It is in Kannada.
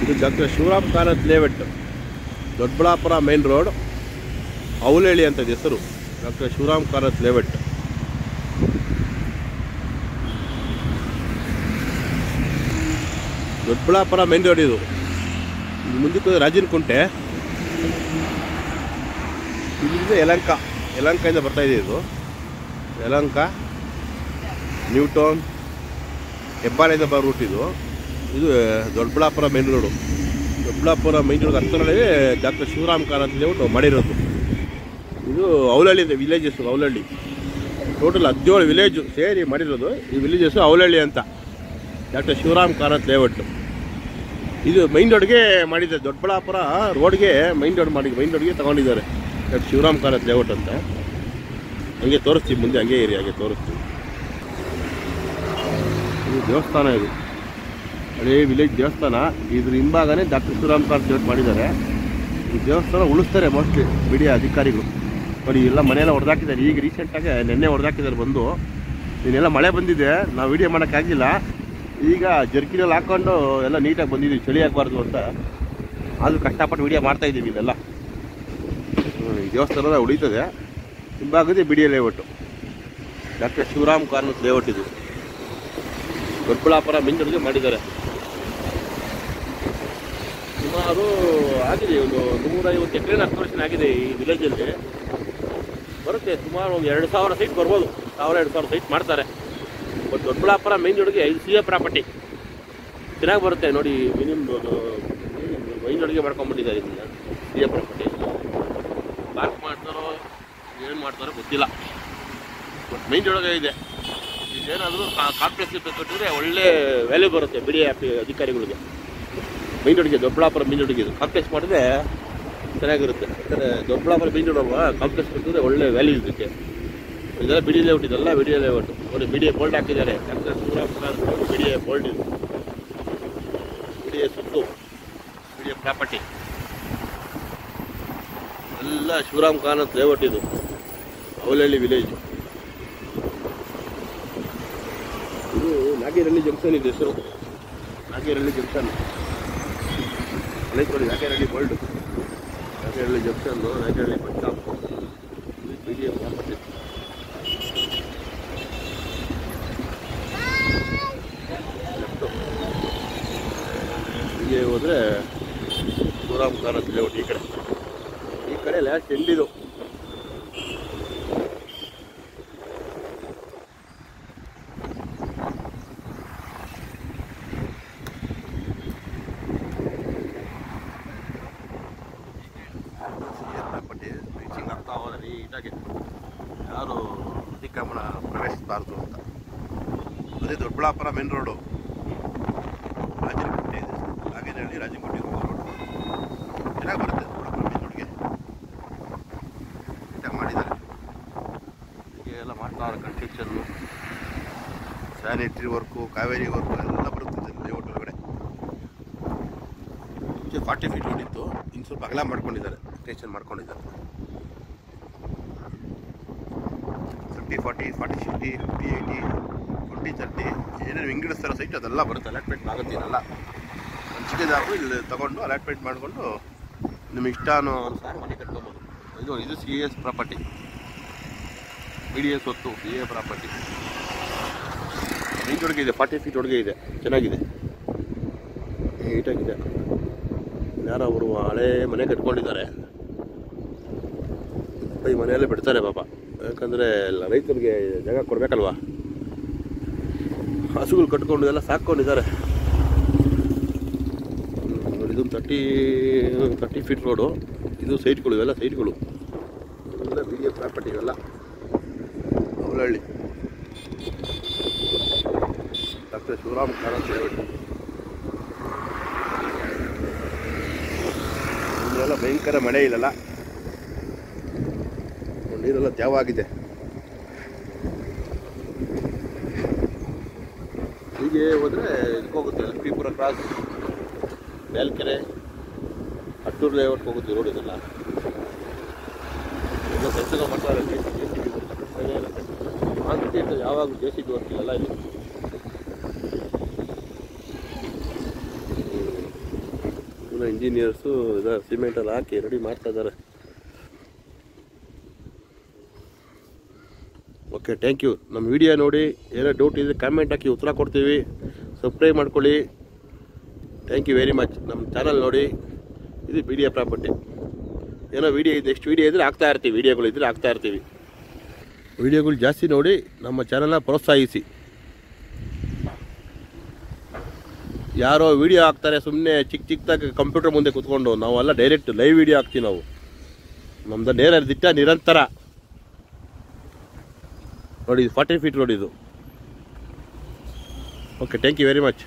ಇದು doctor Shivaram Karanth layout, Doddaballapura main road, Avalahalli ಅಂತ ಇದೆ ಹೆಸರು. Doctor Shivaram Karanth layout. Doddaballapura main road ಇದು. ಮುಂದಕ್ಕೆ ರಾಜನಕುಂಟೆ, ಇಲ್ಲಿಂದ ಯಲಹಂಕದಿಂದ ಬರ್ತಾಯಿದೆ. ಇದು ಯಲಹಂಕ, ನ್ಯೂಟೌನ್, ಹೆಬ್ಬಾಳೆಯಿಂದ ಬರೋ ರೂಟ್ ಇದು. ಇದು Doddaballapura main road. Doddaballapura main road ಹತ್ತಿರದಲ್ಲಿ ಡಾಕ್ಟರ್ ಶಿವರಾಮ್ ಕಾರಂತ್ ಲೇಔಟ್ ಮಾಡಿರೋದು. ಇದು Avalahalli villages. Avalahalli total 17 village ಸೇರಿ ಮಾಡಿರೋದು. ಈ ವಿಲೇಜಸ್ಸು ಅವಲಹಳ್ಳಿ ಅಂತ, ಡಾಕ್ಟರ್ ಶಿವರಾಮ್ ಕಾರಂತ್ ಲೇಔಟ್. ಇದು ಮೈನ್ ರೋಡ್ಗೆ ಮಾಡಿದ್ದಾರೆ. ದೊಡ್ಡಬಳ್ಳಾಪುರ ರೋಡ್ಗೆ ಮೈನ್ ರೋಡ್ಗೆ ತಗೊಂಡಿದ್ದಾರೆ ಡಾಕ್ಟರ್ ಶಿವರಾಮ್ ಕಾರಂತ್ ಲೇಔಟ್ ಅಂತ. ಹಂಗೆ ತೋರಿಸ್ತೀವಿ ಮುಂದೆ, ಹಂಗೆ ಇರಿ, ಹಾಗೆ ತೋರಿಸ್ತೀವಿ. ಇದು ದೇವಸ್ಥಾನ, ಇದು ಹಳೇ ವಿಲೇಜ್ ದೇವಸ್ಥಾನ. ಇದ್ರ ಹಿಂಭಾಗನೇ ಡಾಕ್ಟರ್ ಶಿವರಾಮ್ ಕಾರಂತ್ ಲೇಔಟ್ ಮಾಡಿದ್ದಾರೆ. ಈ ದೇವಸ್ಥಾನ ಉಳಿಸ್ತಾರೆ ಮೋಸ್ಟ್ಲಿ ಬಿಡಿ ಅಧಿಕಾರಿಗಳು. ನೋಡಿ ಎಲ್ಲ ಮನೆಯೆಲ್ಲ ಹೊಡೆದಾಕಿದ್ದಾರೆ. ಈಗ ರೀಸೆಂಟಾಗಿ ನೆನ್ನೆ ಹೊಡೆದಾಕಿದ್ದಾರೆ ಬಂದು. ಇನ್ನೆಲ್ಲ ಮಳೆ ಬಂದಿದೆ, ನಾವು ವೀಡಿಯೋ ಮಾಡೋಕ್ಕಾಗಿಲ್ಲ. ಈಗ ಜರ್ಕಿನಲ್ಲಿ ಹಾಕ್ಕೊಂಡು ಎಲ್ಲ ನೀಟಾಗಿ ಬಂದಿದ್ದೀವಿ, ಚಳಿ ಆಗಬಾರ್ದು ಅಂತ. ಆದರೂ ಕಷ್ಟಪಟ್ಟು ವೀಡಿಯೋ ಮಾಡ್ತಾಯಿದ್ದೀವಿ. ಇಲ್ಲೆಲ್ಲ ಈ ದೇವಸ್ಥಾನ ಉಳಿತದೆ. ಹಿಂಭಾಗದೇ ಬಿಡಿ layout, doctor Shivaram Karanth layout. ಇದು ದೊಡ್ಡಬಳ್ಳಾಪುರ ಮೇನ್ ರೋಡ್ಗೆ ಮಾಡಿದ್ದಾರೆ. ಸುಮಾರು ಆಗಿದೆ, ಒಂದು 150 ಎಕರೆ ಅಕ್ವೇಷನ್ ಆಗಿದೆ ಈ ವಿಲೇಜಲ್ಲಿ. ಬರುತ್ತೆ ಸುಮಾರು ಒಂದು 2000 ಸೈಟ್ ಬರ್ಬೋದು. 1000-2000 ಸೈಟ್ ಮಾಡ್ತಾರೆ. ಬಟ್ ದೊಡ್ಡಬಳ್ಳಾಪುರ ಮೇನ್ ರೋಡ್ಗೆ ಇದು CA ಪ್ರಾಪರ್ಟಿ ಚೆನ್ನಾಗಿ ಬರುತ್ತೆ ನೋಡಿ. ಮೈನ್ ರೋಡ್ಗೆ ಮಾಡ್ಕೊಂಡ್ಬಿಟ್ಟಿದ್ದಾರೆ ಇದನ್ನ. CA ಪ್ರಾಪರ್ಟಿ ಪಾರ್ಕ್ ಮಾಡ್ತಾರೋ ಏನು ಮಾಡ್ತಾರೋ ಗೊತ್ತಿಲ್ಲ. ಬಟ್ ಮೈನ್ ರೋಡ್ಗೆ ಇದೆ. ಇದೇನಾದರೂ ಕಾಂಪ್ಲೆಕ್ಸ್ ಕಟ್ಟಿದ್ರೆ ಒಳ್ಳೆ ವ್ಯಾಲ್ಯೂ ಬರುತ್ತೆ ಬಿಡಿ ಅಧಿಕಾರಿಗಳಿಗೆ. ಮೈನ್ ರೋಡ್ಗೆ, ದೊಡ್ಡಬಳ್ಳಾಪುರ ಮೇನ್ ರೋಡ್ಗೆ ಇದು ಕಾಂಪ್ಲೆಕ್ಸ್ ಮಾಡಿದ್ರೆ ಚೆನ್ನಾಗಿರುತ್ತೆ. ಯಾಕಂದರೆ ದೊಡ್ಡಬಳ್ಳಾಪುರ ಮೇನ್ ರೋಡ್ ಅಲ್ವಾ, ಕಾಂಪ್ಲೆಕ್ಸ್ ಕಟ್ಟಿದ್ರೆ ಒಳ್ಳೆ ವ್ಯಾಲ್ಯೂ ಇದಕ್ಕೆ. ಇದೆಲ್ಲ ಬಿಡಿ ಲೇಔಟ್, ಇದೆಲ್ಲ ಬಿಡಿ ಲೇಔಟ್. ನೋಡಿ ಬಿಡಿ ಬೋಲ್ಡ್ ಹಾಕಿದ್ದಾರೆ. ಡಾಕ್ಟರ್ ಶಿವರಾಮ್ ಕಾರಂತ್ ಬಿಡಿ ಬೋಲ್ಡ್ ಇದು. ಬಿಡಿ ಸುತ್ತು, ಬಿಡಿ ಪ್ರಾಪರ್ಟಿ ಎಲ್ಲ ಶಿವರಾಮ್ ಕಾರಂತ್ ಲೇಔಟ್. ಇದು ಅವಲಹಳ್ಳಿ ವಿಲೇಜು. ಇದು ನಾಗೇರಹಳ್ಳಿ ಜಂಕ್ಷನ್ ಇದೆ ಹೆಸರು. ನಾಗೇರಹಳ್ಳಿ ಜಂಕ್ಷನ್ ನೋಡಿ, ನಾಗೇರಹಳ್ಳಿ bold, ನಾಗೇರಹಳ್ಳಿ ಜಂಕ್ಷನ್ನು, ನಾಗೇರಹಳ್ಳಿ bus stop. BDA property. ಹೀಗೆ ಹೋದರೆ ಶಿವರಾಮ್ ಕಾರಂತ್ ಲೇಔಟ್. ಈ ಕಡೆ ಲಾಸ್ಟ್ ಎಂಡಿದು. ರೀಚಿಂಗ್ ಆಗ್ತಾ ಹೋದರೆ ನೀಟಾಗಿ, ಯಾರು ಅತಿಕ್ರಮಣ ಪ್ರವೇಶಿಸಬಾರ್ದು ಅಂತ. ಅದೇ ದೊಡ್ಡಬಳ್ಳಾಪುರ ಮೇನ್ ರೋಡು, ರಾಜನಕುಂಟೆ ಇದೆ. ನಾಗೇನಹಳ್ಳಿ ರಾಜನಕುಂಟೆ ರೋಡ್ ಚೆನ್ನಾಗಿ ಬರುತ್ತೆ. ದೊಡ್ಡಬಳ್ಳಾಪುರ ಮೇನ್ ರೋಡ್ಗೆ ನೀಟಾಗಿ ಮಾಡಿದ್ದಾರೆ. ಹೀಗೆ ಎಲ್ಲ ಮಾಡ್ತಾರೆ. Construction, sanitary work, Kaveri work ಎಲ್ಲ ಬರುತ್ತೆ ಲೇಔಟ್ ಒಳಗಡೆ. 40 ಫೀಟ್ ರೋಡ್ ಇತ್ತು, ಇನ್ನು ಸ್ವಲ್ಪ ಅಗಲ ಮಾಡ್ಕೊಂಡಿದ್ದಾರೆ, ಎಕ್ಸ್ಟೆನ್ಷನ್ ಮಾಡ್ಕೊಂಡಿದ್ದಾರೆ. 30-40, 40-50, 50-80, 20-30 ಏನೇನು ವಿಂಗಡಿಸ್ತಾರೋ ಸೈಟ್ ಅದೆಲ್ಲ ಬರುತ್ತೆ. ಅಲಾಟ್ಮೆಂಟ್ ಆಗುತ್ತೆ. ಇದೆಲ್ಲ ಹಂಚಿಕೆ ಜಾಗ ಇಲ್ಲಿ ತೊಗೊಂಡು ಅಲಾಟ್ಮೆಂಟ್ ಮಾಡಿಕೊಂಡು ನಿಮಗೆ ಇಷ್ಟ ಅನ್ನೋ ಅನುಸಾರ ಮನೆ ಕಟ್ಕೊಬೋದು. ಇದು CAS ಪ್ರಾಪರ್ಟಿ, BDA ಸ್ವತ್ತು, CA ಪ್ರಾಪರ್ಟಿ. ಮೈನ್ ರೋಡ್ಗೆ ಇದೆ, 40 ಫೀಟ್ ಒಳಗೆ ಇದೆ, ಚೆನ್ನಾಗಿದೆ, ನೀಟಾಗಿದೆ. ಯಾರೋ ಅವರು ಹಳೇ ಮನೆ ಕಟ್ಕೊಂಡಿದ್ದಾರೆ. ಈ ಮನೆಯಲ್ಲೇ ಬಿಡ್ತಾರೆ ಪಾಪ, ಯಾಕಂದರೆ ರೈತರಿಗೆ ಜಾಗ ಕೊಡಬೇಕಲ್ವ. ಹಸುಗಳು ಕಟ್ಕೊಂಡು ಎಲ್ಲ ಸಾಕೊಂಡಿದ್ದಾರೆ. ಇದೊಂದು 30 ಫೀಟ್ ರೋಡು. ಇದು ಸೈಟ್ಗಳು, ಇವೆಲ್ಲ ಸೈಟ್ಗಳು, ಎಲ್ಲ BDA ಪ್ರಾಪರ್ಟಿ. ಇವೆಲ್ಲ ಅವಲಹಳ್ಳಿ, ಡಾಕ್ಟರ್ ಶಿವರಾಮ್ ಕಾರಂತ್ ಲೇಔಟ್. ಇಲ್ಲೆಲ್ಲ ಭಯಂಕರ ಮಳೆ ಇಲ್ಲಲ್ಲ, ನೀರೆಲ್ಲ ತ್ಯಾವಾಗಿದೆ. ಹೀಗೆ ಹೋದರೆ ಇದಕ್ಕೆ ಹೋಗುತ್ತೆ, ಲಕ್ಷ್ಮೀಪುರ ಕ್ರಾಸ್, ಬ್ಯಾಲ್ಕೆರೆ, ಹಟ್ಟೂರು ಲೇಔಟ್ಗೆ ಹೋಗುತ್ತೆ ರೋಡ್. ಇದೆಲ್ಲ ಎಲ್ಲ ಕೆಲಸ ಮಾಡ್ತಾರೆ. JCB ಯಾವಾಗ JCB ವರ್ಕಿಲ್ಲ ಇಲ್ಲಿ. ಇಂಜಿನಿಯರ್ಸು ಇದ್ದಾರೆ, ಸಿಮೆಂಟಲ್ಲಿ ಹಾಕಿ ರೆಡಿ ಮಾಡ್ತಾ ಇದ್ದಾರೆ. Okay, thank you. ನಮ್ಮ ವಿಡಿಯೋ ನೋಡಿ ಏನೋ ಡೌಟ್ ಇದ್ದರೆ ಕಾಮೆಂಟ್ ಹಾಕಿ ಉತ್ತರ ಕೊಡ್ತೀವಿ. ಸಬ್ಸ್ಕ್ರೈಬ್ ಮಾಡ್ಕೊಳ್ಳಿ. Thank you very much. ನಮ್ಮ ಚಾನಲ್ ನೋಡಿ, ಇದು BDA ಪ್ರಾಪರ್ಟಿ. ಏನೋ ವಿಡಿಯೋ ನೆಕ್ಸ್ಟ್ ವಿಡಿಯೋ ಇದ್ದರೆ ಹಾಕ್ತಾ ಇರ್ತೀವಿ, ವಿಡಿಯೋಗಳು ಇದ್ದರೆ ಹಾಕ್ತಾ ಇರ್ತೀವಿ. ವಿಡಿಯೋಗಳು ಜಾಸ್ತಿ ನೋಡಿ ನಮ್ಮ ಚಾನಲ್ನ ಪ್ರೋತ್ಸಾಹಿಸಿ. ಯಾರೋ ವಿಡಿಯೋ ಹಾಕ್ತಾರೆ ಸುಮ್ಮನೆ ಚಿಕ್ಕದಾಗಿ ಕಂಪ್ಯೂಟರ್ ಮುಂದೆ ಕೂತ್ಕೊಂಡು, ನಾವೆಲ್ಲ ಡೈರೆಕ್ಟ್ ಲೈವ್ ವಿಡಿಯೋ ಹಾಕ್ತೀವಿ. ನಾವು ನಮ್ದು ನೇರ ದಿಟ್ಟ ನಿರಂತರ ನೋಡಿ. 40 ಫೀಟ್ ರೋಡ್ ಇದು. Okay, thank you very much.